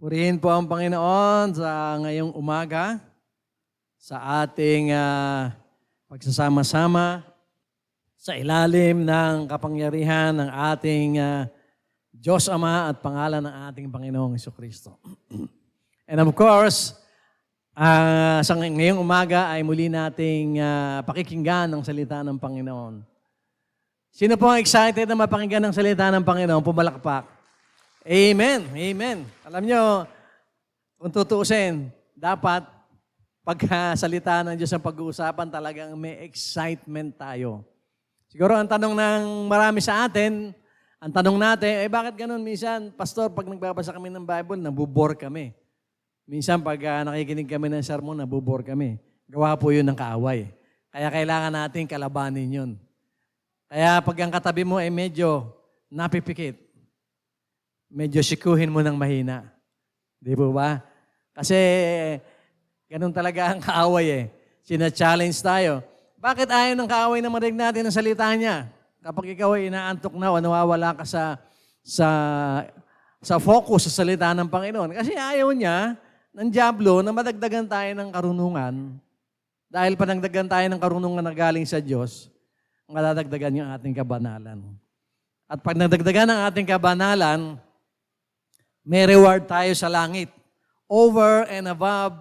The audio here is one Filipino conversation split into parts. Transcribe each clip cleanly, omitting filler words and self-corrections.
Purihin po ang Panginoon sa ngayong umaga, sa ating pagsasama-sama sa ilalim ng kapangyarihan ng ating Diyos Ama at pangalan ng ating Panginoong Jesucristo. And of course, sa ngayong umaga ay muli nating pakikinggan ang salita ng Panginoon. Sino po ang excited na mapakinggan ang salita ng Panginoon? Pumalakpak. Amen. Amen. Alam nyo, kung tutuusin, dapat pagkasalita ng Diyos ang pag-uusapan, talagang may excitement tayo. Siguro ang tanong ng marami sa atin, ang tanong natin, bakit ganun? Minsan, Pastor, pag nagbabasa kami ng Bible, nabubore kami. Minsan, pag nakikinig kami ng sermon, nabubore kami. Gawa po yun ng kaaway. Kaya kailangan natin kalabanin yun. Kaya pag ang katabi mo ay medyo napipikit, medyo sikuhin mo ng mahina. Di po ba? Kasi ganun talaga ang kaaway eh. Sina-challenge tayo. Bakit ayaw ng kaaway na marinig natin ang salita niya? Kapag ikaw ay inaantok na o nawawala ka sa focus sa salita ng Panginoon. Kasi ayaw niya ng dyablo na madagdagan tayo ng karunungan. Dahil panagdagan tayo ng karunungan na galing sa Diyos, madadagdagan yung ating kabanalan. At pag nadagdagan ang ating kabanalan, may reward tayo sa langit over and above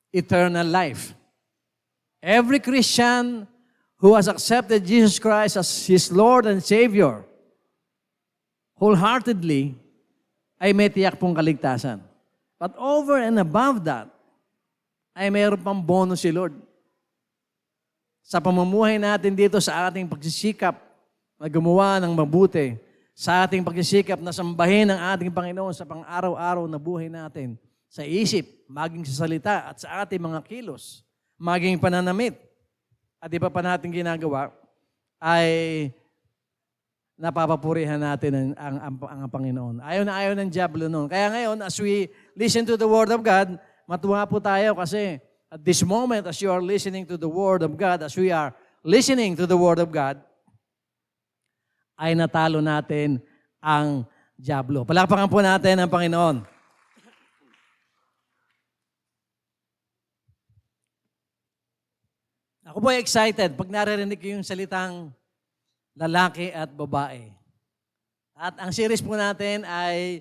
eternal life. Every Christian who has accepted Jesus Christ as his Lord and Savior wholeheartedly ay may tiyak pong kaligtasan. But over and above that, ay mayroon pang bonus si Lord. Sa pamumuhay natin dito sa ating pagsisikap na gumawa ng mabuti, sa ating pagsisikap na sambahin ang ating Panginoon sa pang-araw-araw na buhay natin, sa isip, maging sa salita, at sa ating mga kilos, maging pananamit, at iba pa natin ginagawa, ay napapapurihan natin ang Panginoon. Ayaw na ayaw ng diablo noon. Kaya ngayon, as we listen to the Word of God, matuwa po tayo kasi at this moment, as you are listening to the Word of God, as we are listening to the Word of God, ay natalo natin ang diablo. Palakpakan po natin ang Panginoon. Ako po ay excited pag naririnig ko yung salitang lalaki at babae. At ang series po natin ay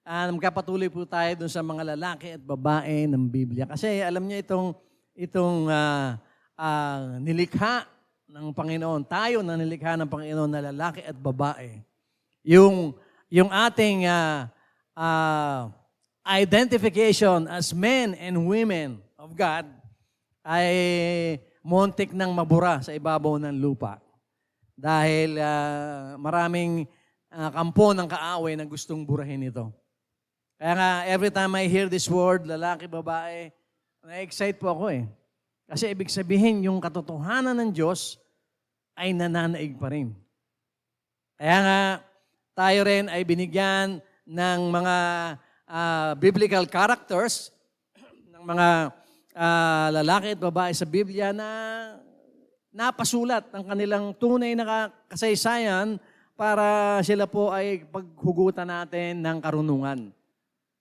magkapatuloy po tayo dun sa mga lalaki at babae ng Biblia. Kasi alam niyo itong nilikha ng Panginoon, tayo na nilikha ng Panginoon na lalaki at babae. Yung ating identification as men and women of God ay montik nang mabura sa ibabaw ng lupa. Dahil maraming kampo ng kaaway na gustong burahin ito. Kaya nga, every time I hear this word, lalaki, babae, na-excite po ako eh. Kasi ibig sabihin, yung katotohanan ng Diyos ay nananaig pa rin. Kaya nga, tayo rin ay binigyan ng mga biblical characters, ng mga lalaki at babae sa Biblia na napasulat ang kanilang tunay na kasaysayan para sila po ay paghugutan natin ng karunungan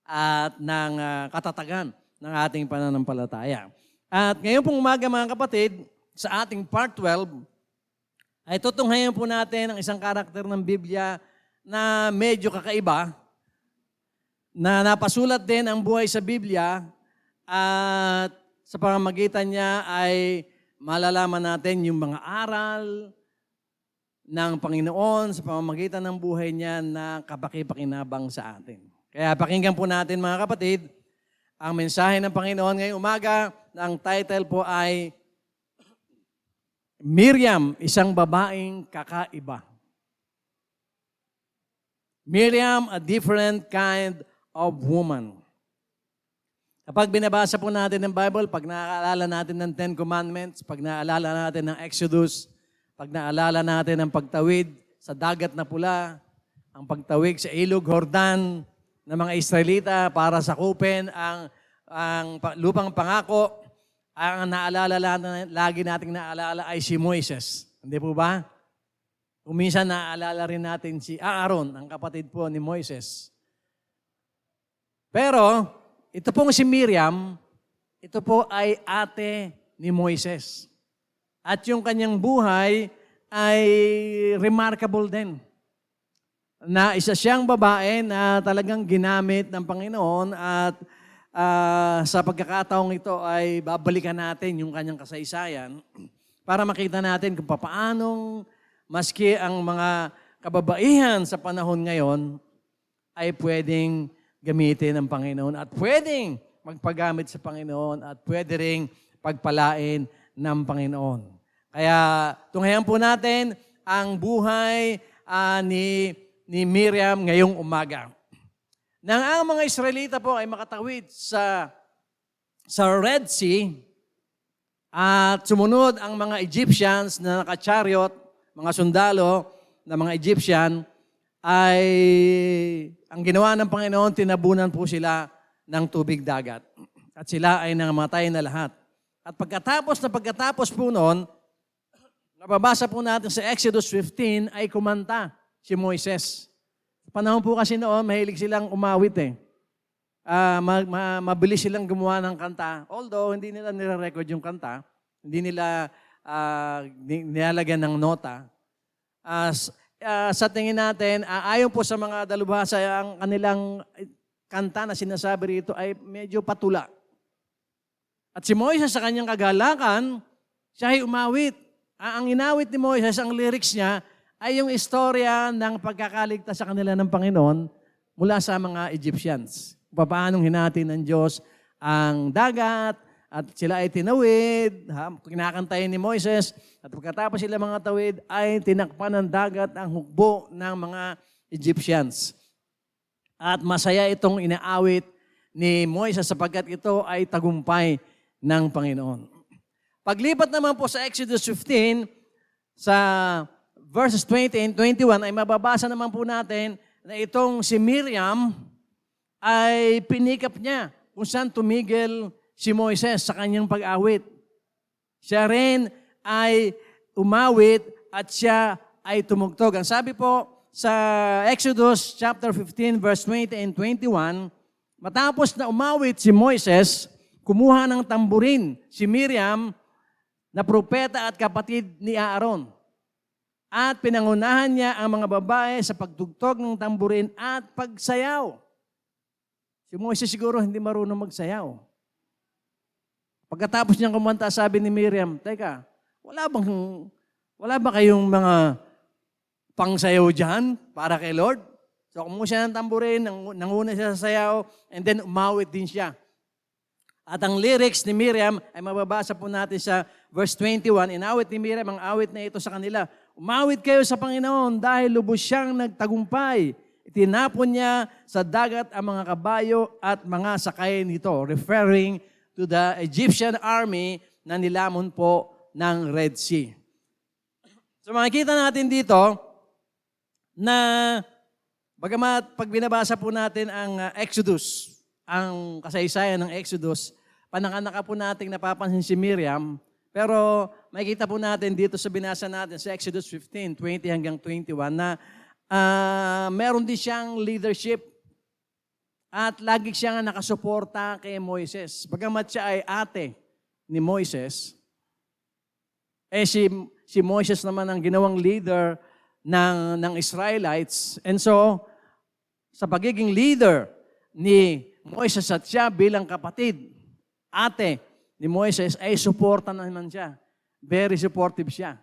at ng katatagan ng ating pananampalataya. At ngayon pong umaga mga kapatid, sa ating part 12, ay tutunghayan po natin ang isang karakter ng Biblia na medyo kakaiba, na napasulat din ang buhay sa Biblia at sa pamamagitan niya ay malalaman natin yung mga aral ng Panginoon sa pamamagitan ng buhay niya na kapaki-pakinabang sa atin. Kaya pakinggan po natin mga kapatid, ang mensahe ng Panginoon ngayong umaga, ang title po ay Miriam, isang babaeng kakaiba. Miriam, a different kind of woman. Kapag binabasa po natin ng Bible, pag naaalala natin ng Ten Commandments, pag naaalala natin ng Exodus, pag naaalala natin ng pagtawid sa dagat na pula, ang pagtawid sa Ilog Jordan ng mga Israelita para sakupin ang lupang pangako, ang lagi nating naalala ay si Moises. Hindi po ba? Kung minsan naalala rin natin si Aaron, ang kapatid po ni Moises. Pero, ito pong si Miriam, ito po ay ate ni Moises. At yung kanyang buhay ay remarkable din. Na isa siyang babae na talagang ginamit ng Panginoon at sa pagkakataong ito ay babalikan natin yung kanyang kasaysayan para makita natin kung paanong maski ang mga kababaihan sa panahon ngayon ay pwedeng gamitin ng Panginoon at pwedeng magpagamit sa Panginoon at pwede ring pagpalain ng Panginoon. Kaya tunghayan po natin ang buhay ni Miriam ngayong umaga. Nang ang mga Israelita po ay makatawid sa Red Sea at sumunod ang mga Egyptians na naka-chariot, mga sundalo na mga Egyptian, ay ang ginawa ng Panginoon, tinabunan po sila ng tubig dagat. At sila ay namatay na lahat. At pagkatapos po noon, nababasa po natin sa Exodus 15, ay kumanta si Moises. Panahon po kasi noon, mahilig silang umawit eh. Mabilis silang gumawa ng kanta. Although, hindi nila nire-record yung kanta. Hindi nila nilalagyan ng nota. Sa tingin natin, ayon po sa mga dalubhasa, ang kanilang kanta na sinasabi rito ay medyo patula. At si Moises sa kanyang kagalakan, siya ay umawit. Ang inawit ni Moises, ang lyrics niya, ay yung istorya ng pagkakaligtas sa kanila ng Panginoon mula sa mga Egyptians. Paanong hinati ng Diyos ang dagat, at sila ay tinawid, kinakantayin ni Moises, at pagkatapos sila mga tawid, ay tinakpan ng dagat ang hukbo ng mga Egyptians. At masaya itong inaawit ni Moises sapagkat ito ay tagumpay ng Panginoon. Paglipat naman po sa Exodus 15, sa verses 20 and 21, ay mababasa naman po natin na itong si Miriam ay pinikap niya kung saan tumigil si Moises sa kanyang pag-awit. Siya rin ay umawit at siya ay tumugtog. Ang sabi po sa Exodus chapter 15 verse 20 and 21, matapos na umawit si Moises, kumuha ng tamburin si Miriam na propeta at kapatid ni Aaron. At pinangunahan niya ang mga babae sa pagtugtog ng tamburin at pagsayaw. Si Moises siguro hindi marunong magsayaw. Pagkatapos niyang kumanta, sabi ni Miriam, teka, wala ba kayong mga pangsayaw dyan para kay Lord? So kumuha siya ng tamburin, nanguna siya sa sayaw, and then umawit din siya. At ang lyrics ni Miriam ay mababasa po natin sa verse 21. Inawit ni Miriam ang awit na ito sa kanila. Umawit kayo sa Panginoon dahil lubos siyang nagtagumpay. Itinapon niya sa dagat ang mga kabayo at mga sakay nito, referring to the Egyptian army na nilamon po ng Red Sea. So makikita natin dito na bagamat pag binabasa po natin ang Exodus, ang kasaysayan ng Exodus, panaka po natin napapansin si Miriam, pero makikita po natin dito sa binasa natin sa Exodus 15, 20 hanggang 21 na meron din siyang leadership. At lagi siyang nakasuporta kay Moises. Bagamat siya ay ate ni Moises, si Moises naman ang ginawang leader ng Israelites. And so, sa pagiging leader ni Moises at siya bilang kapatid, ate ni Moises, ay suporta naman siya. Very supportive siya.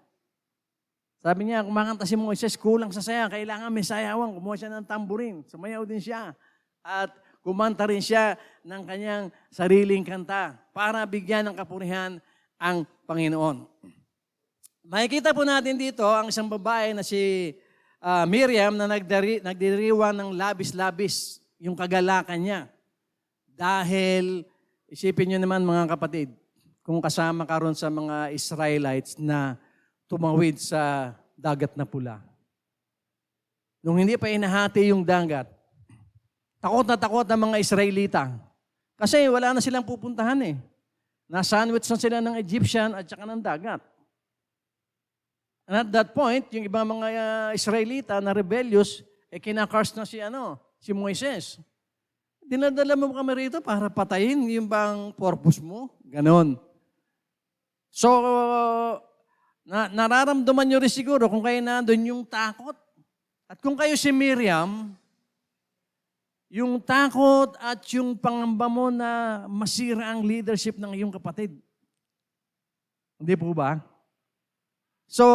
Sabi niya, kumakanta si Moises, kulang sa saya, kailangan may sayawan. Kumuha siya ng tamburin, sumayaw din siya. At kumanta rin siya ng kanyang sariling kanta para bigyan ng kapurihan ang Panginoon. Makikita po natin dito ang isang babae na si Miriam na nagdiriwang ng labis-labis yung kagalakan niya. Dahil, isipin nyo naman mga kapatid, kung kasama ka ron sa mga Israelites na tumawid sa dagat na pula. Nung hindi pa inahati yung dagat, takot ang mga Israelita. Kasi wala na silang pupuntahan eh. Na-sandwich na sila ng Egyptian at saka ng dagat. And at that point, yung ibang mga Israelita na rebellious, kinakars na si Moises. dinadala mo kami rito para patayin yung bang purpose mo? Ganon. So, nararamdaman nyo rin siguro kung kayo nandun yung takot. At kung kayo si Miriam, yung takot at yung pangamba mo na masira ang leadership ng iyong kapatid. Hindi po ba? So,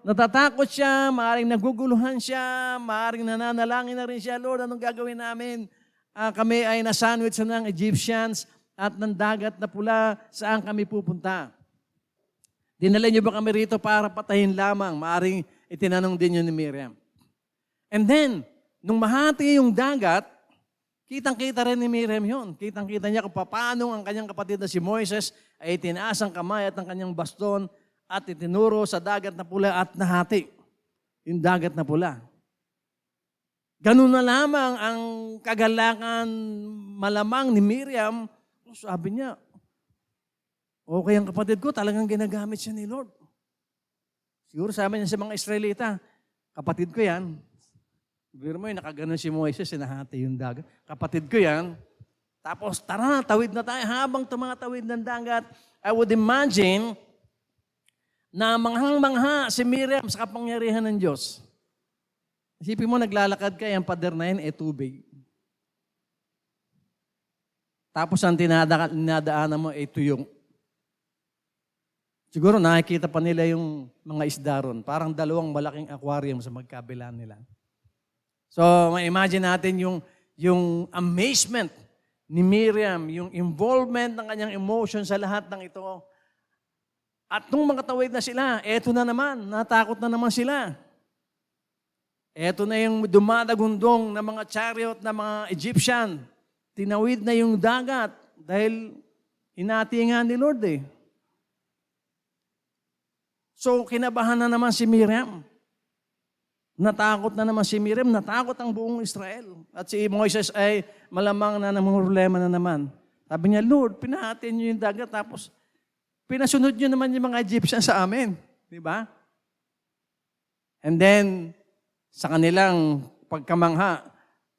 natatakot siya, maaaring naguguluhan siya, maaaring nananalangin na rin siya, Lord, anong gagawin namin? Kami ay nasandwich ng Egyptians at ng dagat na pula, saan kami pupunta? Dinala niyo ba kami rito para patayin lamang? Maaaring itinanong din yun ni Miriam. And then, nung mahati yung dagat, kitang-kita rin ni Miriam yun. Kitang-kita niya kung paano ang kanyang kapatid na si Moises ay tinaas ang kamay at ang kanyang baston at itinuro sa dagat na pula at nahati. Yung dagat na pula. Ganun na lamang ang kagalakan malamang ni Miriam. Sabi niya, okay ang kapatid ko, talagang ginagamit siya ni Lord. Siguro sabi niya sa mga Israelita, kapatid ko yan. Biro mo yung nakaganon si Moises, sinahati yung dagat. Kapatid ko yan. Tapos tara, tawid na tayo. Habang tumatawid ng dagat, I would imagine na manghang-mangha si Miriam sa kapangyarihan ng Diyos. Isipin mo, naglalakad ka, yung pader na yun, tubig. Tapos ang tinadaanan mo, tuyong. Siguro nakikita pa nila yung mga isda ron. Parang dalawang malaking aquarium sa magkabila nila. So, ma-imagine natin yung amazement ni Miriam, yung involvement ng kanyang emotion sa lahat ng ito. At nung makatawid na sila, eto na naman, natakot na naman sila. Eto na yung dumadagundong na mga chariot na mga Egyptian. Tinawid na yung dagat dahil hinati nga ni Lord eh. So, kinabahan na naman si Miriam. Natakot na naman si Miriam, natakot ang buong Israel. At si Moises ay malamang na namang problema na naman. Sabi niya, Lord, pinahatin niyo yung dagat, tapos pinasunod niyo naman yung mga Egyptian sa amin. Di ba? And then, sa kanilang pagkamangha,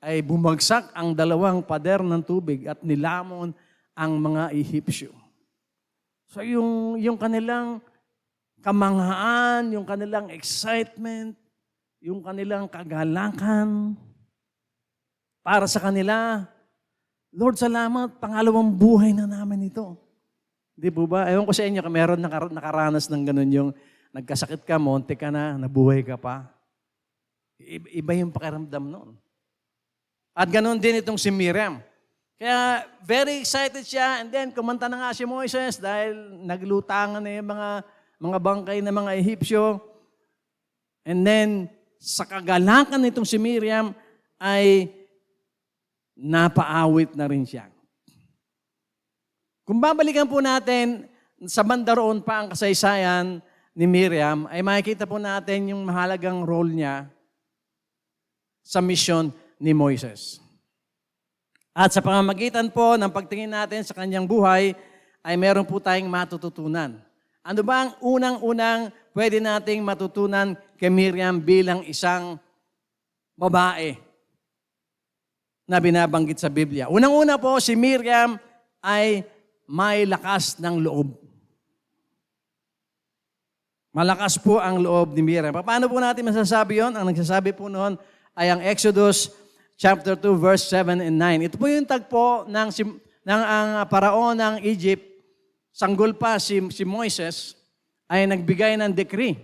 ay bumagsak ang dalawang pader ng tubig at nilamon ang mga Ehipsyo. So yung kanilang kamanghaan, yung kanilang excitement, yung kanilang kagalakan para sa kanila, Lord, salamat, pangalawang buhay na namin ito. Di po ba? Ewan ko sa inyo, kung meron nakaranas ng ganun yung nagkasakit ka, monte ka na, nabuhay ka pa. Iba yung pakiramdam noon. At ganun din itong si Miriam. Kaya very excited siya, and then kumanta na nga si Moises dahil naglutangan na yung mga bangkay na mga Ehipsyo. And then, sa kagalakan nitong si Miriam ay napaawit na rin siya. Kung babalikan po natin sa banda roon pa ang kasaysayan ni Miriam, ay makikita po natin yung mahalagang role niya sa mission ni Moises. At sa pamamagitan po ng pagtingin natin sa kanyang buhay, ay meron po tayong matututunan. Ano ba ang unang-unang pwede nating matutunan kay Miriam bilang isang babae na binabanggit sa Biblia? Unang-una po, si Miriam ay may lakas ng loob. Malakas po ang loob ni Miriam. Paano po natin masasabi yon? Ang nagsasabi po noon ay ang Exodus chapter 2, verse 7 and 9. Ito po yung tagpo ng ang paraon ng Egypt. Sanggol pa si Moises ay nagbigay ng decree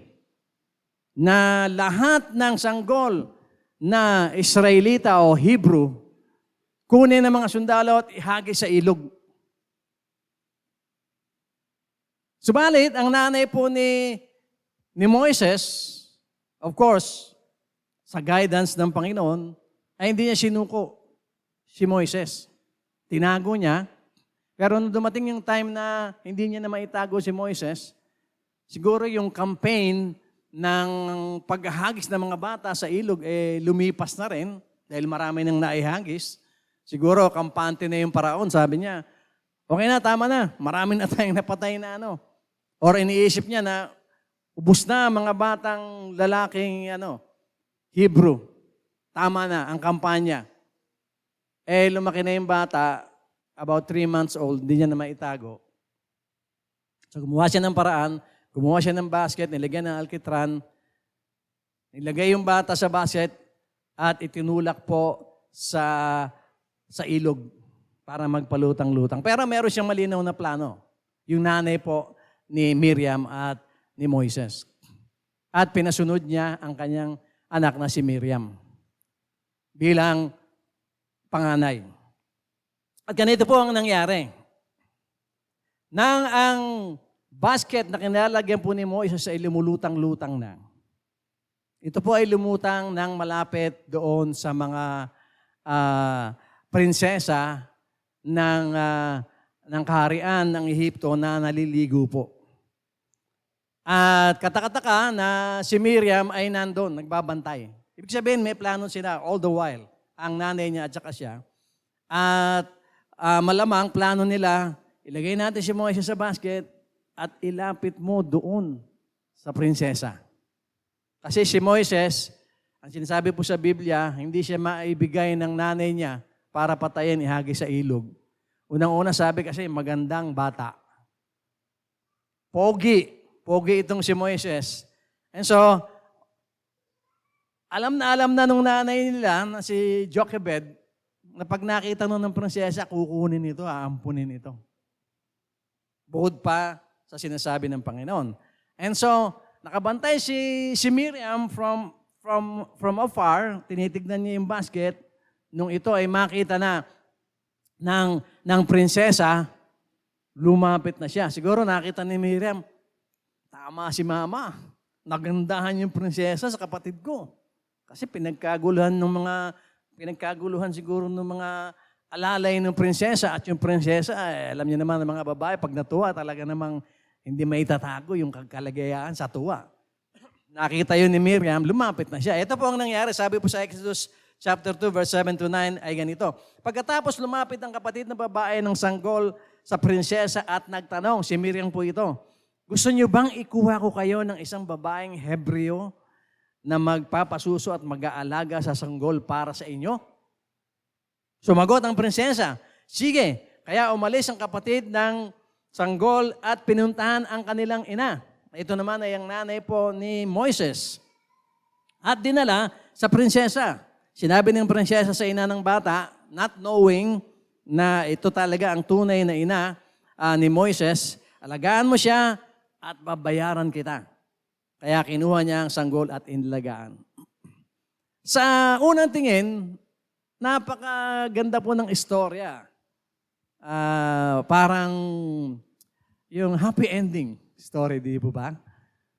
na lahat ng sanggol na Israelita o Hebrew, kunin ng mga sundalo at ihagi sa ilog. Subalit, ang nanay po ni Moises, of course, sa guidance ng Panginoon, ay hindi niya sinuko si Moises. Tinago niya. Pero nung dumating yung time na hindi niya na maitago si Moises, siguro yung campaign ng paghahagis ng mga bata sa ilog, lumipas na rin dahil marami nang naihagis. Siguro, kampante na yung paraon. Sabi niya, okay na, tama na. Marami na tayong napatay na ano. Or iniisip niya na ubos na mga batang lalaking Hebrew. Tama na ang kampanya. lumaki na yung bata, about 3 months old, hindi niya na maitago. So gumawa siya ng paraan, gumawa siya ng basket, nilagyan ng alkitran, nilagay yung bata sa basket, at itinulak po sa ilog para magpalutang-lutang. Pero meron siyang malinaw na plano. Yung nanay po ni Miriam at ni Moises. At pinasunod niya ang kanyang anak na si Miriam bilang panganay. At ganito po ang nangyari. Nang ang basket na kinalagyan po ni Moises ay lumulutang-lutang na, ito po ay lumutang ng malapit doon sa mga prinsesa ng kaharian ng Ehipto na naliligo po. At katakataka na si Miriam ay nandun, nagbabantay. Ibig sabihin, may plano sila all the while, ang nanay niya at saka siya. At malamang plano nila, ilagay natin si Moises sa basket at ilapit mo doon sa prinsesa. Kasi si Moises, ang sinasabi po sa Biblia, hindi siya maibigay ng nanay niya para patayin, ihagi sa ilog. Unang-una sabi kasi, magandang bata. Pogi itong si Moises. And so, alam na nung nanay nila na si Jochebed, na pag nakita nun ng prinsesa, kukunin ito, aampunin ito. Bukod pa sa sinasabi ng Panginoon. And so, nakabantay si Miriam from afar, tinitignan niya yung basket, nung ito ay makita na ng prinsesa, lumapit na siya. Siguro nakita ni Miriam, tama si mama, nagandahan yung prinsesa sa kapatid ko. Kasi pinagkaguluhan siguro ng mga alalay ng prinsesa at yung prinsesa, alam niyo naman ng mga babae, pag natuwa talaga namang hindi maitatago yung kalagayan sa tuwa. Nakita yun ni Miriam, lumapit na siya. Ito po ang nangyari, sabi po sa Exodus chapter 2, verse 7-9 ay ganito. Pagkatapos lumapit ang kapatid na babae ng sanggol sa prinsesa at nagtanong, si Miriam po ito, gusto niyo bang ikuha ko kayo ng isang babaeng Hebreo na magpapasuso at mag-aalaga sa sanggol para sa inyo? Sumagot ang prinsesa, sige, kaya umalis ang kapatid ng sanggol at pinuntahan ang kanilang ina. Ito naman ay ang nanay po ni Moises. At dinala sa prinsesa. Sinabi ng prinsesa sa ina ng bata, not knowing na ito talaga ang tunay na ina ni Moises, alagaan mo siya at babayaran kita. Kaya kinuha niya ang sanggol at inlagaan. Sa unang tingin, napakaganda po ng istorya. Parang yung happy ending story, di po ba?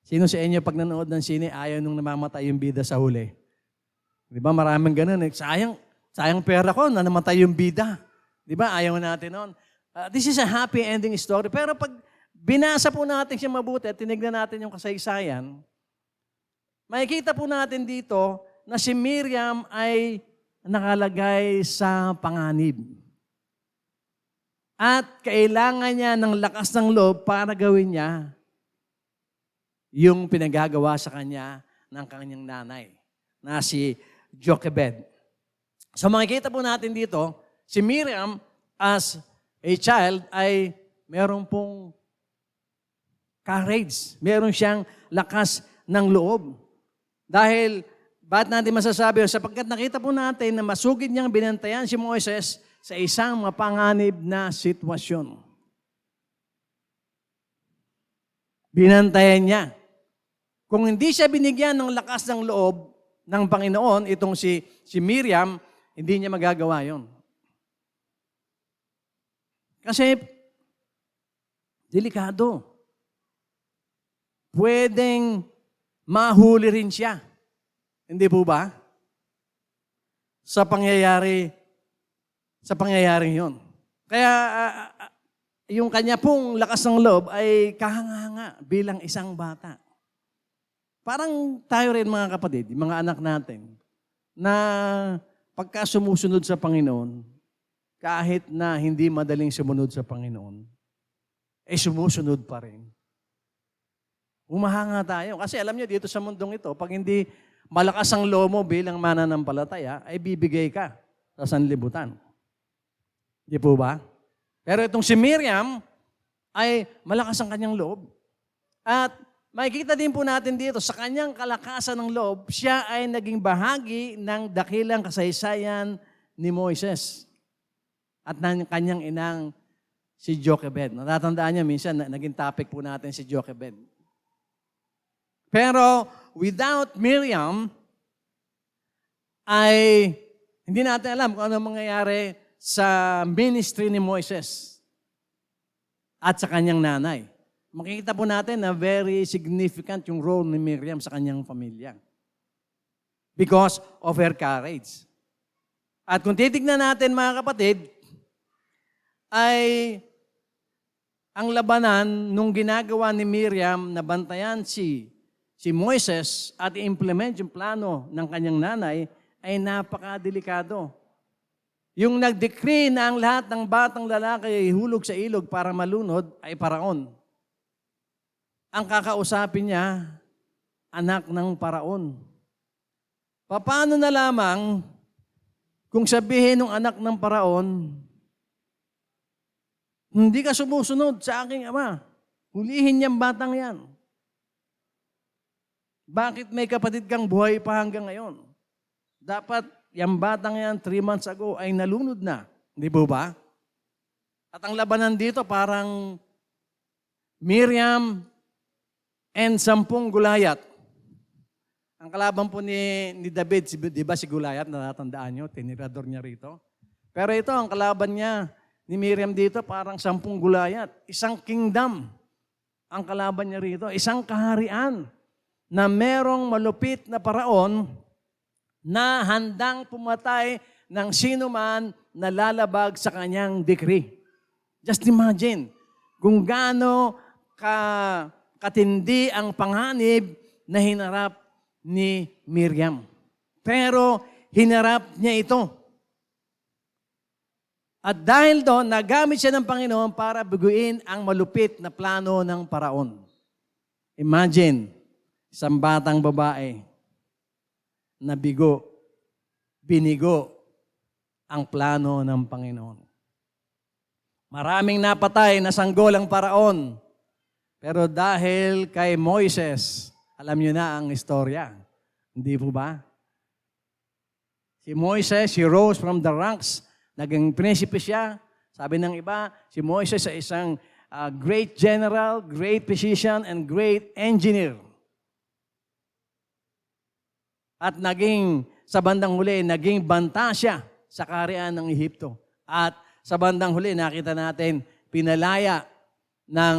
Sino sa inyo pag nanood ng sine, ayaw nung namamatay yung bida sa huli? Di ba maraming ganun eh. Sayang pera ko na namatay yung bida. Di ba? Ayaw natin noon. This is a happy ending story. Pero pag binasa po natin siya mabuti at tinignan natin yung kasaysayan, makikita po natin dito na si Miriam ay nakalagay sa panganib. At kailangan niya ng lakas ng loob para gawin niya yung pinagagawa sa kanya ng kanyang nanay, na si Jochebed. So makikita po natin dito, si Miriam as a child ay meron pong courage. Meron siyang lakas ng loob. Dahil, ba't natin masasabi? Sapagkat nakita po natin na masugid niyang binantayan si Moises sa isang mapanganib na sitwasyon. Binantayan niya. Kung hindi siya binigyan ng lakas ng loob ng Panginoon, itong si Miriam, hindi niya magagawa yon. Kasi, delikado. Pwedeng mahuli rin siya. Hindi po ba? Sa pangyayaring yun. Kaya, yung kanya pong lakas ng loob ay kahanga-hanga bilang isang bata. Parang tayo rin mga kapatid, mga anak natin, na pagka sumusunod sa Panginoon, kahit na hindi madaling sumunod sa Panginoon, sumusunod pa rin. Umahanga tayo. Kasi alam niyo, dito sa mundong ito, pag hindi malakas ang loob mo bilang mananampalataya, ay bibigay ka sa sanlibutan. Di po ba? Pero itong si Miriam ay malakas ang kanyang loob. At makikita din po natin dito, sa kanyang kalakasan ng loob, siya ay naging bahagi ng dakilang kasaysayan ni Moises at ng kanyang inang si Jochebed. Natatandaan niya, minsan naging topic po natin si Jochebed. Pero without Miriam, ay hindi natin alam kung ano mangyayari sa ministry ni Moises at sa kanyang nanay. Makikita po natin na very significant yung role ni Miriam sa kanyang pamilya because of her courage. At kung titignan natin mga kapatid, ay ang labanan nung ginagawa ni Miriam na bantayan si Moises at i-implement yung plano ng kanyang nanay ay napakadelikado. Yung nag-decree na ang lahat ng batang lalaki ay hulog sa ilog para malunod ay Paraon. Ang kakausapin niya, anak ng Paraon. Paano na lamang kung sabihin ng anak ng Paraon, hindi ka sumusunod sa aking ama, hulihin niyang batang yan. Bakit may kapatid kang buhay pa hanggang ngayon? Dapat yung batang yan 3 months ago ay nalunod na. Hindi po ba? At ang labanan dito parang Miriam and 10 Gulayat. Ang kalaban po ni David, di ba si Gulayat, natatandaan nyo, tinirador niya rito. Pero ito, ang kalaban niya ni Miriam dito parang 10 Gulayat. Isang kingdom ang kalaban niya rito. Isang kaharian na merong malupit na paraon na handang pumatay ng sino man na lalabag sa kanyang decree. Just imagine kung gaano katindi ang panganib na hinarap ni Miriam. Pero hinarap niya ito. At dahil doon, nagamit siya ng Panginoon para biguin ang malupit na plano ng paraon. Imagine, isang batang babae na binigo ang plano ng Panginoon. Maraming napatay na sanggol ang paraon. Pero dahil kay Moises, alam niyo na ang istorya. Hindi po ba? Si Moises, he rose from the ranks. Naging prinsipe siya. Sabi ng iba, si Moises ay isang great general, great physician, and great engineer. At sa bandang huli, naging banta siya sa kaharian ng Ehipto. At sa bandang huli, nakita natin, pinalaya ng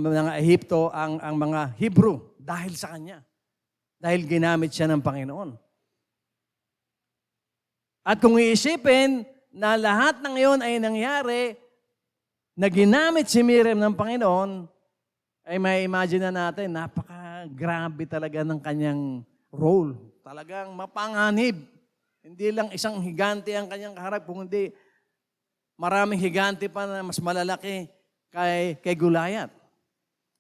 mga Ehipto ang mga Hebrew dahil sa kanya. Dahil ginamit siya ng Panginoon. At kung iisipin na lahat ng iyon ay nangyari na ginamit si Miriam ng Panginoon, ay may imagine na natin, napaka-grabe talaga ng kanyang role. Talagang mapanganib. Hindi lang isang higante ang kanyang kaharap, kung hindi maraming higante pa na mas malalaki kay Gulayat.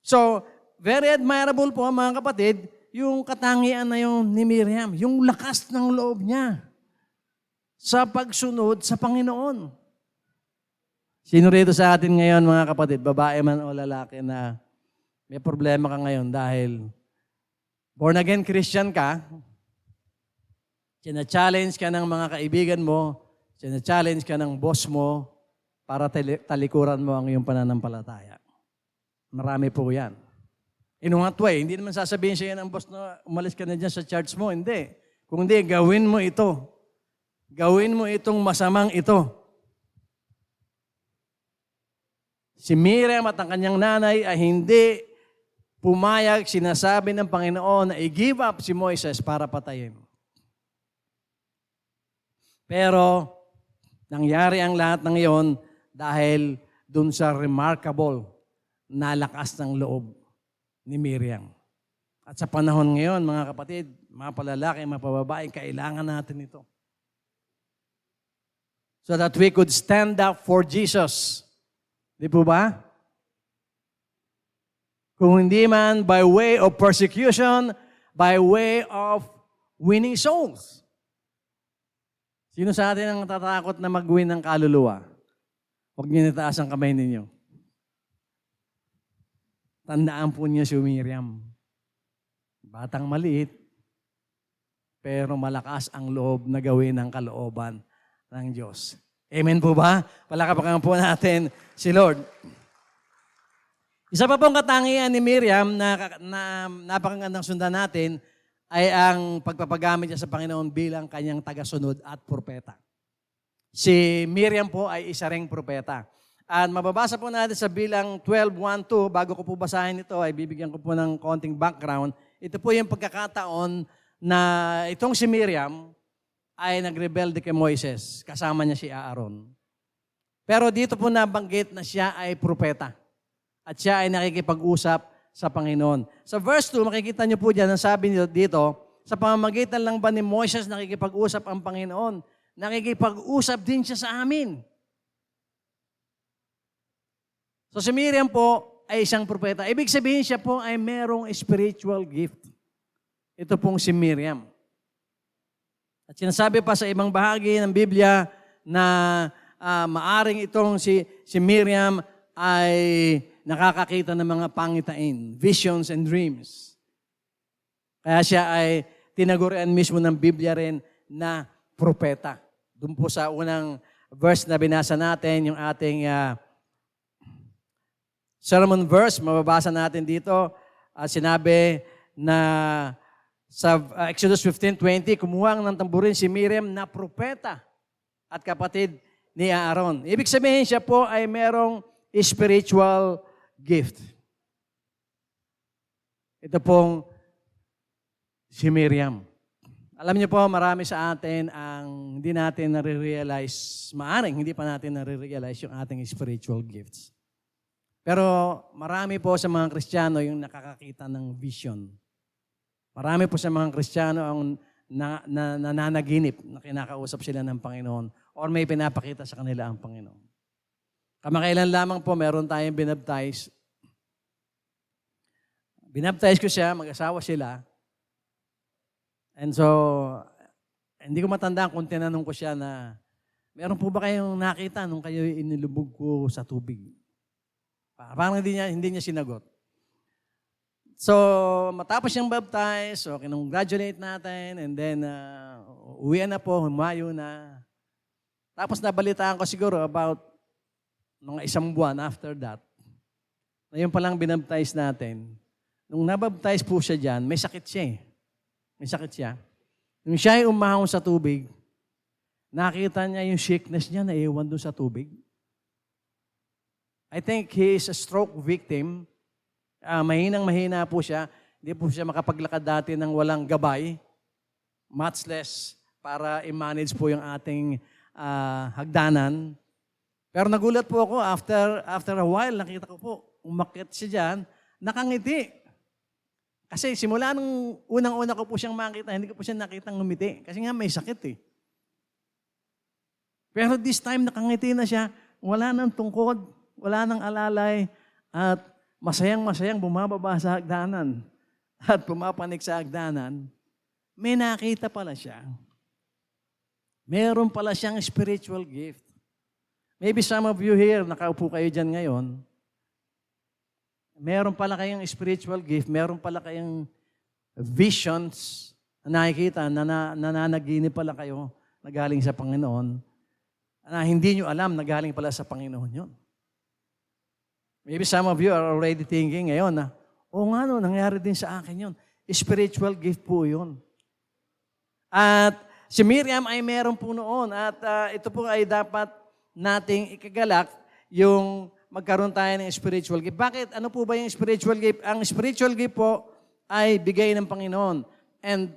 So, very admirable po mga kapatid, yung katangian na yun ni Miriam, yung lakas ng loob niya sa pagsunod sa Panginoon. Sino rito sa atin ngayon mga kapatid, babae man o lalaki, na may problema ka ngayon dahil born again Christian ka, sina-challenge ka ng mga kaibigan mo, sina-challenge ka ng boss mo para talikuran mo ang iyong pananampalataya. Marami po yan. In what way? Hindi naman sasabihin siya ng boss na umalis ka na dyan sa church mo. Hindi. Kung hindi, gawin mo ito. Gawin mo itong masamang ito. Si Miriam at ang kanyang nanay ay hindi pumayag, sinasabi ng Panginoon na i-give up si Moises para patayin. Pero, nangyari ang lahat ng iyon dahil dun sa remarkable na lakas ng loob ni Miriam. At sa panahon ngayon, mga kapatid, mga palalaki, mga pababae, kailangan natin ito. So that we could stand up for Jesus. Di po ba? Kung hindi man by way of persecution, by way of winning souls. Sino sa atin ang natatakot na mag-win ng kaluluwa? Huwag niyo nitaas ang kamay ninyo. Tandaan po niyo si Miriam. Batang maliit, pero malakas ang loob na gawin ang kalooban ng Diyos. Amen po ba? Palakpakan po natin si Lord. Isa pa pong katangian ni Miriam na napakagandang sundan natin ay ang pagpapagamit niya sa Panginoon bilang kanyang tagasunod at propeta. Si Miriam po ay isa ring propeta. At mababasa po natin sa bilang 12:1-2, bago ko po basahin ito, ay bibigyan ko po ng konting background. Ito po yung pagkakataon na itong si Miriam ay nagrebelde kay Moises. Kasama niya si Aaron. Pero dito po nabanggit na siya ay propeta. At siya ay nakikipag-usap sa Panginoon. Sa verse 2, makikita niyo po dyan, ang sabi niyo dito, sa pamamagitan lang ba ni Moises nakikipag-usap ang Panginoon? Nakikipag-usap din siya sa amin. So si Miriam po ay isang propeta. Ibig sabihin siya po ay merong spiritual gift. Ito pong si Miriam. At sinasabi pa sa ibang bahagi ng Biblia na maaring itong si Miriam ay nakakakita ng mga pangitain, visions and dreams. Kaya siya ay tinagurian mismo ng Biblia rin na propeta. Doon po sa unang verse na binasa natin, yung ating sermon verse, mababasa natin dito, sinabi na sa Exodus 15:20, kumuha ng tamburin si Miriam na propeta at kapatid ni Aaron. Ibig sabihin siya po ay merong spiritual gift. Ito pong si Miriam. Alam niyo po, marami sa atin ang hindi natin nare-realize, maaring hindi pa natin nare-realize yung ating spiritual gifts. Pero marami po sa mga Kristiyano yung nakakakita ng vision. Marami po sa mga Kristiyano ang nananaginip na kinakausap sila ng Panginoon or may pinapakita sa kanila ang Panginoon. Kamakailan lamang po, meron tayong binaptize. Binaptize ko siya, mag-asawa sila. And so, hindi ko matandaan kung tinanong ko siya na, meron po ba kayong nakita nung kayo inilubog ko sa tubig? Parang hindi niya sinagot. So, matapos siyang baptize, so kinongratulate natin, and then, uwian na po, humayo na. Tapos nabalitaan ko siguro about mga isang buwan after that, na yung palang binaptize natin, nung nabaptize po siya dyan, may sakit siya eh. May sakit siya. Nung siya ay umahon sa tubig, nakita niya yung sickness niya na iwan doon sa tubig. I think he is a stroke victim. Mahinang-mahina po siya. Hindi po siya makapaglakad dati ng walang gabay. Much less para i-manage po yung ating hagdanan. Pero nagulat po ako, after a while, nakita ko po, umakyat siya dyan, nakangiti. Kasi simula nung unang-una ko po siyang makita, hindi ko po siya nakitang ngumiti. Kasi nga may sakit eh. Pero this time, nakangiti na siya, wala nang tungkod, wala nang alalay, at masayang-masayang bumababa sa hagdanan at pumapanik sa hagdanan, may nakita pala siya. Meron pala siyang spiritual gift. Maybe some of you here, nakaupo kayo dyan ngayon, meron pala kayong spiritual gift, meron pala kayong visions na nakikita, nananaginip pala kayo na galing sa Panginoon, na hindi nyo alam na galing pala sa Panginoon yun. Maybe some of you are already thinking ngayon na, nga no, nangyari din sa akin yun. Spiritual gift po yun. At si Miriam ay meron po noon at ito po ay dapat nating ikagalak yung magkaroon tayo ng spiritual gift. Bakit? Ano po ba yung spiritual gift? Ang spiritual gift po ay bigay ng Panginoon. And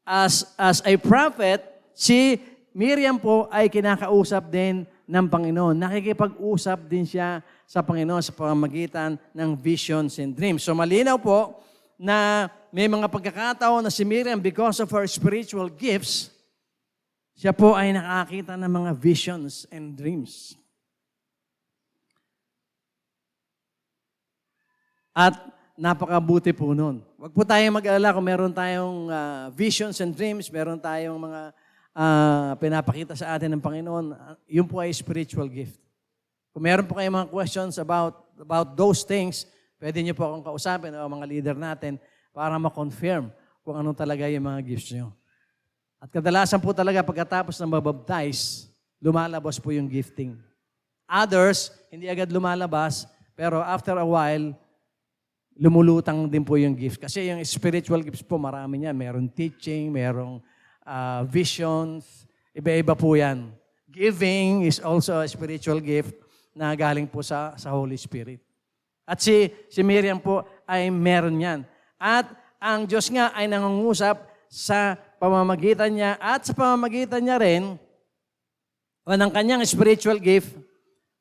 as a prophet, si Miriam po ay kinakausap din ng Panginoon. Nakikipag-usap din siya sa Panginoon sa pamamagitan ng visions and dreams. So malinaw po na may mga pagkakataon na si Miriam, because of her spiritual gifts, siya po ay nakakita ng mga visions and dreams. At napakabuti po nun. Huwag po tayong mag-alala kung meron tayong visions and dreams, meron tayong mga pinapakita sa atin ng Panginoon, yun po ay spiritual gift. Kung meron po kayong mga questions about those things, pwede niyo po akong kausapin o mga leader natin para ma-confirm kung ano talaga yung mga gifts niyo. At kadalasan po talaga pagkatapos ng mabaptize, lumalabas po yung gifting. Others, hindi agad lumalabas, pero after a while, lumulutang din po yung gift. Kasi yung spiritual gifts po, marami niyan. Merong teaching, merong visions, iba-iba po yan. Giving is also a spiritual gift na galing po sa Holy Spirit. At si Miriam po ay meron yan. At ang Diyos nga ay nangungusap sa pamamagitan niya at sa pamamagitan niya rin o ng kanyang spiritual gift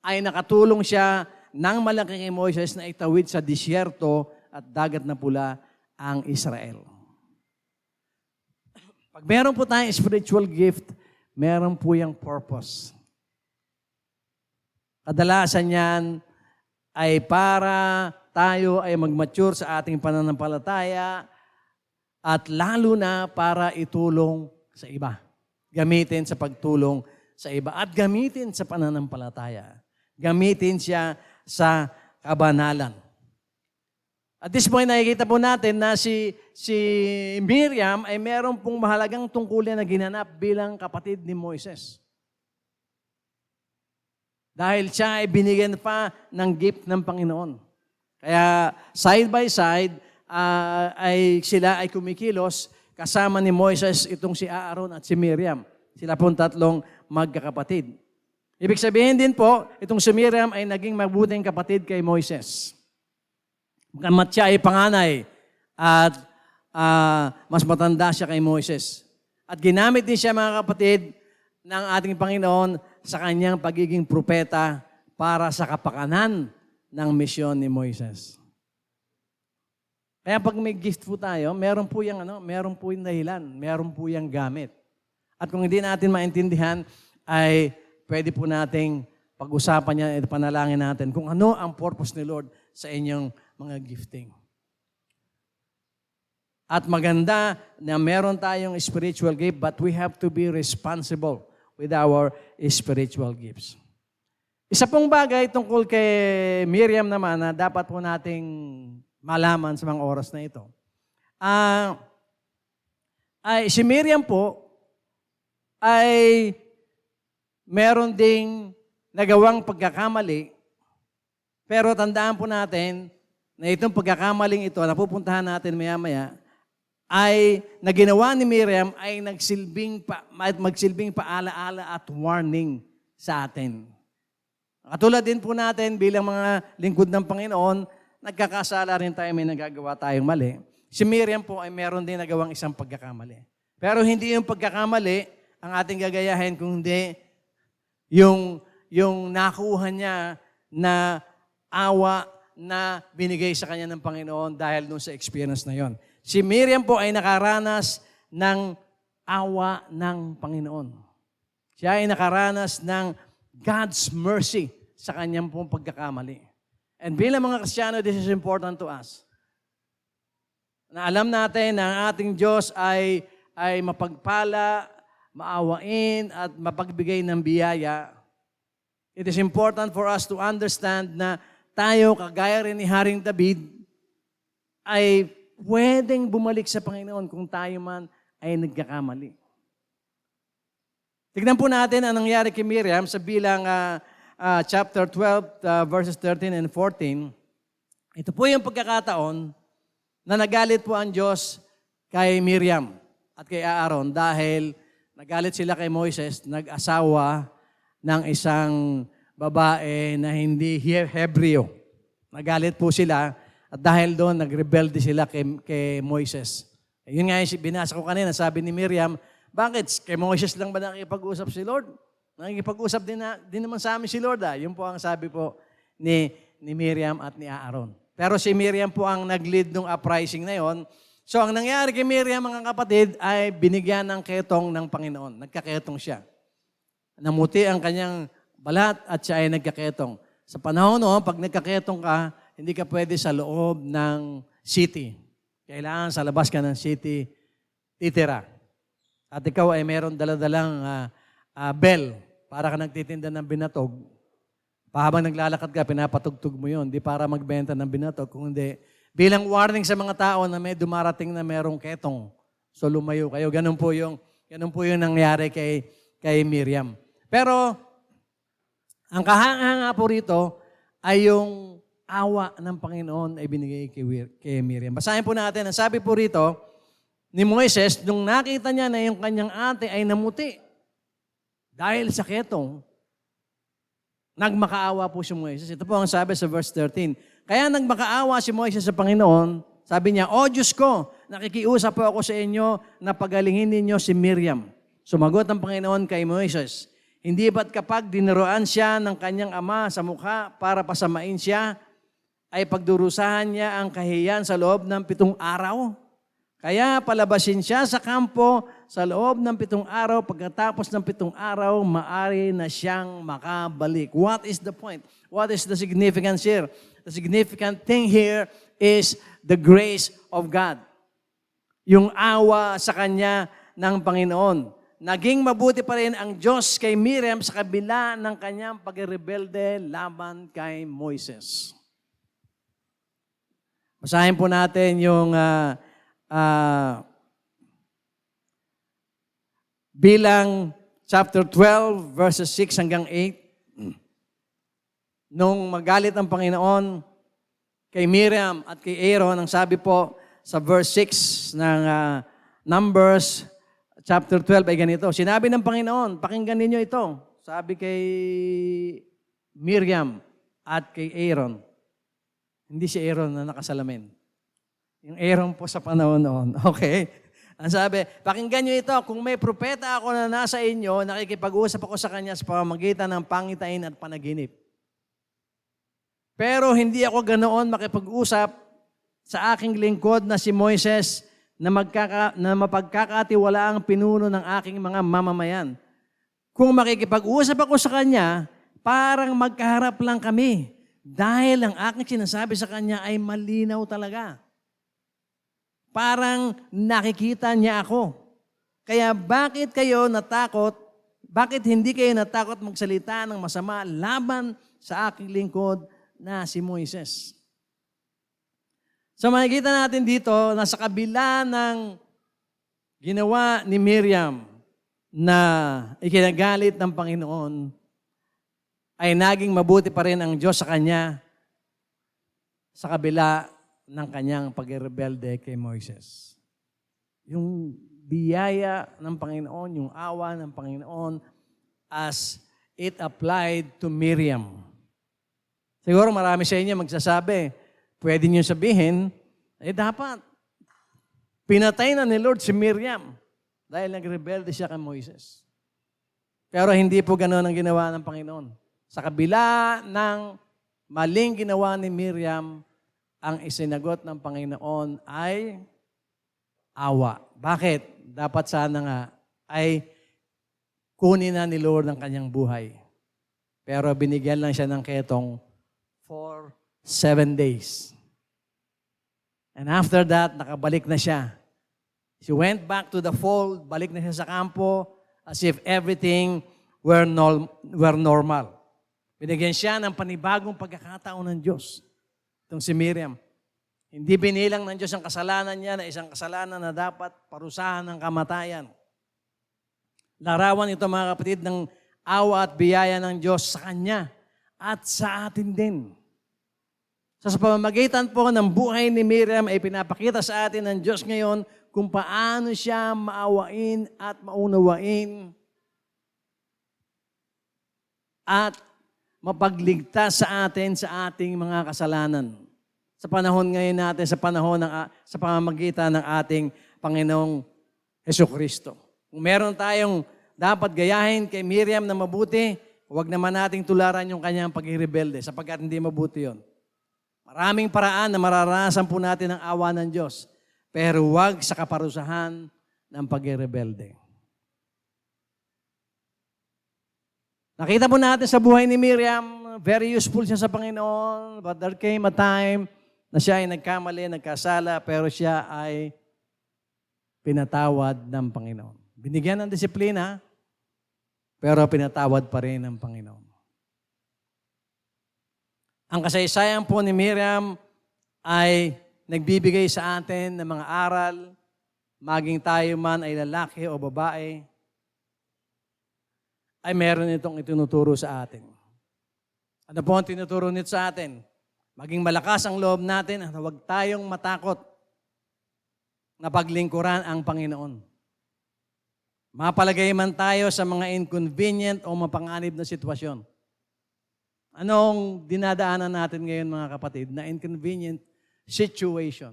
ay nakatulong siya ng malaki kay Moises na itawid sa disyerto at dagat na pula ang Israel. Pag meron po tayong spiritual gift, meron po yung purpose. Kadalasan yan ay para tayo ay mag-mature sa ating pananampalataya at lalo na para itulong sa iba. Gamitin sa pagtulong sa iba at gamitin sa pananampalataya. Gamitin siya sa kabanalan. At this point, nakikita po natin na si Miriam ay meron pong mahalagang tungkulin na ginanap bilang kapatid ni Moises. Dahil siya ay binigyan pa ng gift ng Panginoon. Kaya side by side, sila ay kumikilos kasama ni Moises itong si Aaron at si Miriam. Sila pong tatlong magkakapatid. Ibig sabihin din po, itong si Miriam ay naging mabuting kapatid kay Moises. Kamat siya ay panganay at mas matanda siya kay Moises. At ginamit din siya mga kapatid ng ating Panginoon sa kanyang pagiging propeta para sa kapakanan ng misyon ni Moises. Kaya pag may gift po tayo, meron po yung dahilan, meron po yung gamit. At kung hindi natin maintindihan, ay pwede po nating pag-usapan niya at panalangin natin kung ano ang purpose ni Lord sa inyong mga gifting. At maganda na meron tayong spiritual gift, but we have to be responsible with our spiritual gifts. Isa pong bagay tungkol kay Miriam naman na dapat po nating malaman sa mga oras na ito. Si Miriam po ay meron ding nagawang pagkakamali, pero tandaan po natin na itong pagkakamaling ito, napupuntahan natin maya-maya, ay na ginawa ni Miriam ay magsilbing paalaala at warning sa atin. Katulad din po natin bilang mga lingkod ng Panginoon, nagkakasala rin tayo, may nagagawa tayong mali. Si Miriam po ay meron din nagawang isang pagkakamali. Pero hindi yung pagkakamali ang ating gagayahin, kung hindi yung nakuha niya na awa na binigay sa kanya ng Panginoon dahil dun sa experience na yon. Si Miriam po ay nakaranas ng awa ng Panginoon. Siya ay nakaranas ng God's mercy sa kanyang pong pagkakamali. And bilang mga Kristiyano, this is important to us. Na alam natin na ang ating Diyos ay mapagpala, maawain, at mapagbigay ng biyaya. It is important for us to understand na tayo, kagaya rin ni Haring David, ay pwedeng bumalik sa Panginoon kung tayo man ay nagkakamali. Tignan po natin ang nangyari kay Miriam sa bilang chapter 12, verses 13 and 14. Ito po yung pagkakataon na nagalit po ang Diyos kay Miriam at kay Aaron dahil nagalit sila kay Moises, nag-asawa ng isang babae na hindi Hebreo. Nagalit po sila at dahil doon, nagrebelde sila kay Moises. Yun nga yung binasa ko kanina, sabi ni Miriam, bakit? Kay Moises lang ba nakikipag-usap si Lord? Nakikipag-usap din naman sa amin si Lord. Yun po ang sabi po ni Miriam at ni Aaron. Pero si Miriam po ang nag-lead ng uprising na yon. So ang nangyari kay Miriam, mga kapatid, ay binigyan ng ketong ng Panginoon. Nagkaketong siya. Namuti ang kanyang balat at siya ay nagkaketong. Sa panahon noon, pag nagkaketong ka, hindi ka pwede sa loob ng city. Kailangan sa labas ka ng city, titira. at ikaw ay meron daladalang bell para ka nagtitinda ng binatog, habang naglalakad ka, pinapatugtog mo yon. Di para magbenta ng binatog, kung hindi, bilang warning sa mga tao na may dumarating na merong ketong. So lumayo kayo. Ganun po yung nangyari kay Miriam. Pero, ang kahanga po rito ay yung awa ng Panginoon ay binigay kay Miriam. Basahin po natin. Ang sabi po rito ni Moises, nung nakita niya na yung kanyang ate ay namuti dahil sa ketong, nagmakaawa po si Moises. Ito po ang sabi sa verse 13. Kaya nagmakaawa si Moises sa Panginoon. Sabi niya, O Diyos ko, nakikiusap po ako sa inyo na pagalingin ninyo si Miriam. Sumagot ang Panginoon kay Moises, hindi ba't kapag dinuruan siya ng kanyang ama sa mukha para pasamain siya, ay pagdurusahan niya ang kahiyan sa loob ng 7 araw? Kaya palabasin siya sa kampo sa loob ng 7 araw. Pagkatapos ng 7 araw, maaari na siyang makabalik. What is the point? What is the significance here? The significant thing here is the grace of God. Yung awa sa kanya ng Panginoon. Naging mabuti pa rin ang Diyos kay Miriam sa kabila ng kanyang pagrebelde laban kay Moises. Basahin po natin yung Bilang chapter 12, verses 6 hanggang 8. Nung magalit ang Panginoon kay Miriam at kay Aaron, ang sabi po sa verse 6 ng Numbers chapter 12 ay ganito. Sinabi ng Panginoon, pakinggan ninyo ito. Sabi kay Miriam at kay Aaron. Hindi si Aaron na nakasalamin. Yung Aaron po sa panahon noon. Okay? Ang sabi, pakinggan nyo ito, kung may propeta ako na nasa inyo, nakikipag-usap ako sa kanya sa pamamagitan ng pangitain at panaginip. Pero hindi ako ganoon makipag-usap sa aking lingkod na si Moises na mapagkakatiwala ang pinuno ng aking mga mamamayan. Kung makikipag-usap ako sa kanya, parang magkaharap lang kami dahil ang aking sinasabi sa kanya ay malinaw talaga. Parang nakikita niya ako. Kaya bakit kayo natakot? Bakit hindi kayo natakot magsalita ng masama laban sa aking lingkod na si Moises? So makikita natin dito na sa kabila ng ginawa ni Miriam na ikinagalit ng Panginoon, ay naging mabuti pa rin ang Diyos sa kanya sa kabila ng kanyang pagrebelde kay Moises. Yung biyaya ng Panginoon, yung awa ng Panginoon as it applied to Miriam. Siguro marami sa inyo magsasabi, pwede niyo sabihin, dapat pinatay na ni Lord si Miriam dahil nagrebelde siya kay Moises. Pero hindi po ganoon ang ginawa ng Panginoon. Sa kabila ng maling ginawa ni Miriam, ang isinagot ng Panginoon ay awa. Bakit? Dapat sana nga ay kunin na ni Lord ang kanyang buhay. Pero binigyan lang siya ng ketong for 7 days. And after that, nakabalik na siya. She went back to the fold, balik na siya sa kampo as if everything were normal. Binigyan siya ng panibagong pagkakataon ng Diyos. Itong si Miriam. Hindi binilang ng Diyos ang kasalanan niya na isang kasalanan na dapat parusahan ng kamatayan. Larawan ito mga kapatid ng awa at biyaya ng Diyos sa Kanya at sa atin din. Sa pamamagitan po ng buhay ni Miriam ay pinapakita sa atin ng Diyos ngayon kung paano siya maawain at maunawain at mapagligtas sa atin sa ating mga kasalanan. Sa panahon ngayon natin, sa pamamagitan ng ating Panginoong Hesukristo. Kung meron tayong dapat gayahin kay Miriam na mabuti, huwag naman nating tularan yung kanyang paghirebelde sapagkat hindi mabuti yon. Maraming paraan na mararanasan po natin ang awa ng Diyos, pero huwag sa kaparusahan ng paghirebelde. Nakita po natin sa buhay ni Miriam, very useful siya sa Panginoon, but there came a time na siya ay nagkamali, nagkasala, pero siya ay pinatawad ng Panginoon. Binigyan ng disiplina, pero pinatawad pa rin ng Panginoon. Ang kasaysayan po ni Miriam ay nagbibigay sa atin ng mga aral, maging tayo man ay lalaki o babae, ay meron itong itinuturo sa atin. Ano po ang tinuturo nito sa atin? Maging malakas ang loob natin at huwag tayong matakot na paglingkuran ang Panginoon. Mapalagay man tayo sa mga inconvenient o mapanganib na sitwasyon. Anong dinadaanan natin ngayon mga kapatid na inconvenient situation?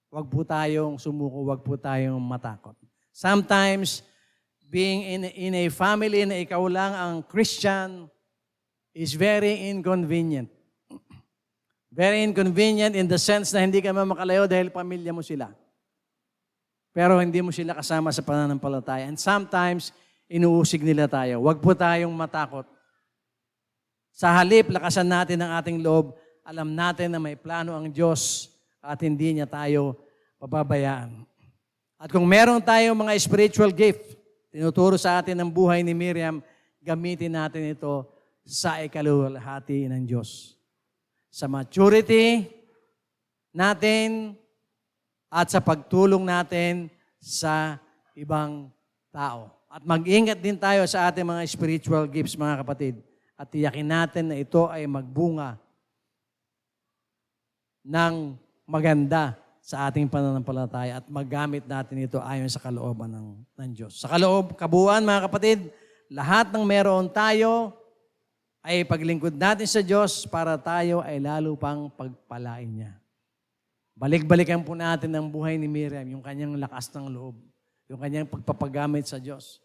Huwag po tayong sumuko, huwag po tayong matakot. Sometimes, being in a family na ikaw lang ang Christian is very inconvenient. Very inconvenient in the sense na hindi ka makalayo dahil pamilya mo sila. Pero hindi mo sila kasama sa pananampalataya. And sometimes, inuusig nila tayo. Huwag po tayong matakot. Sa halip, lakasan natin ang ating loob. Alam natin na may plano ang Diyos at hindi niya tayo pababayaan. At kung meron tayong mga spiritual gift, tinuturo sa atin ng buhay ni Miriam, gamitin natin ito sa ikaluwalhati ng Diyos. Sa maturity natin at sa pagtulong natin sa ibang tao. At mag-ingat din tayo sa ating mga spiritual gifts, mga kapatid. At tiyakin natin na ito ay magbunga ng maganda sa ating pananampalataya at magamit natin ito ayon sa kalooban ng Diyos. Sa kabuuan, mga kapatid, lahat ng meron tayo ay paglingkod natin sa Diyos para tayo ay lalo pang pagpalain niya. Balik-balikan po natin ang buhay ni Miriam, yung kanyang lakas ng loob, yung kanyang pagpapagamit sa Diyos,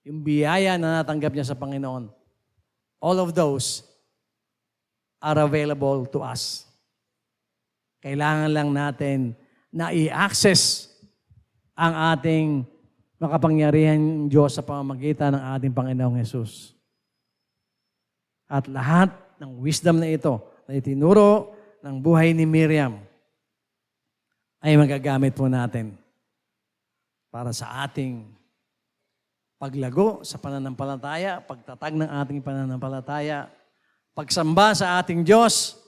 yung biyaya na natanggap niya sa Panginoon. All of those are available to us. Kailangan lang natin na i-access ang ating makapangyarihan Diyos sa pamamagitan ng ating Panginoong Yesus. At lahat ng wisdom na ito na itinuro ng buhay ni Miriam ay magagamit po natin para sa ating paglago sa pananampalataya, pagtatag ng ating pananampalataya, pagsamba sa ating Diyos,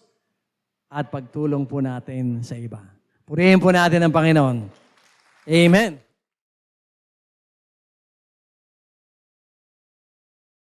at pagtulong po natin sa iba. Purihin po natin ang Panginoon. Amen.